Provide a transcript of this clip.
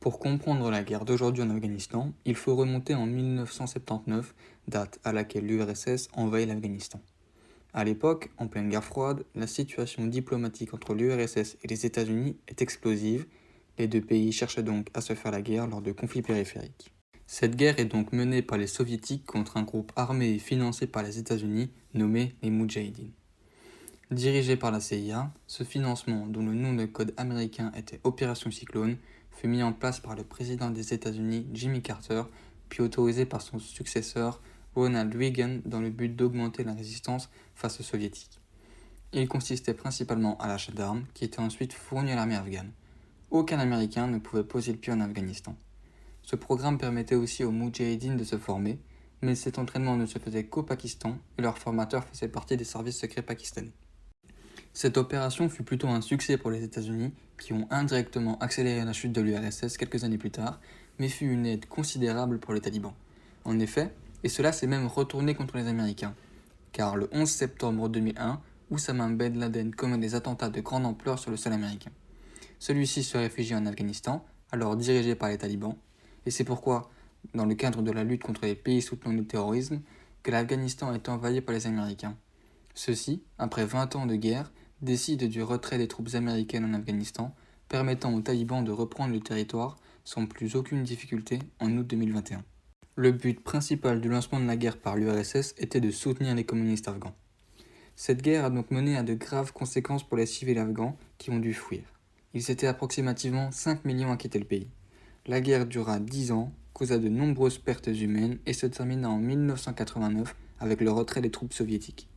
Pour comprendre la guerre d'aujourd'hui en Afghanistan, il faut remonter en 1979, date à laquelle l'URSS envahit l'Afghanistan. À l'époque, en pleine guerre froide, la situation diplomatique entre l'URSS et les États-Unis est explosive. Les deux pays cherchent donc à se faire la guerre lors de conflits périphériques. Cette guerre est donc menée par les soviétiques contre un groupe armé et financé par les États-Unis nommé les Moudjahidines. Dirigé par la CIA, ce financement, dont le nom de code américain était Opération Cyclone, fut mis en place par le président des États-Unis Jimmy Carter, puis autorisé par son successeur Ronald Reagan dans le but d'augmenter la résistance face aux soviétiques. Il consistait principalement à l'achat d'armes qui étaient ensuite fournies à l'armée afghane. Aucun Américain ne pouvait poser le pied en Afghanistan. Ce programme permettait aussi aux Moudjahidines de se former, mais cet entraînement ne se faisait qu'au Pakistan et leurs formateurs faisaient partie des services secrets pakistanais. Cette opération fut plutôt un succès pour les États-Unis, qui ont indirectement accéléré la chute de l'URSS quelques années plus tard, mais fut une aide considérable pour les talibans. En effet, et cela s'est même retourné contre les Américains, car le 11 septembre 2001, Oussama Ben Laden commet des attentats de grande ampleur sur le sol américain. Celui-ci se réfugie en Afghanistan, alors dirigé par les talibans, et c'est pourquoi, dans le cadre de la lutte contre les pays soutenant le terrorisme, que l'Afghanistan est envahi par les Américains. Ceux-ci, après 20 ans de guerre, décident du retrait des troupes américaines en Afghanistan, permettant aux talibans de reprendre le territoire sans plus aucune difficulté en août 2021. Le but principal du lancement de la guerre par l'URSS était de soutenir les communistes afghans. Cette guerre a donc mené à de graves conséquences pour les civils afghans qui ont dû fuir. Ils étaient approximativement 5 millions à quitter le pays. La guerre dura 10 ans, causa de nombreuses pertes humaines et se termina en 1989 avec le retrait des troupes soviétiques.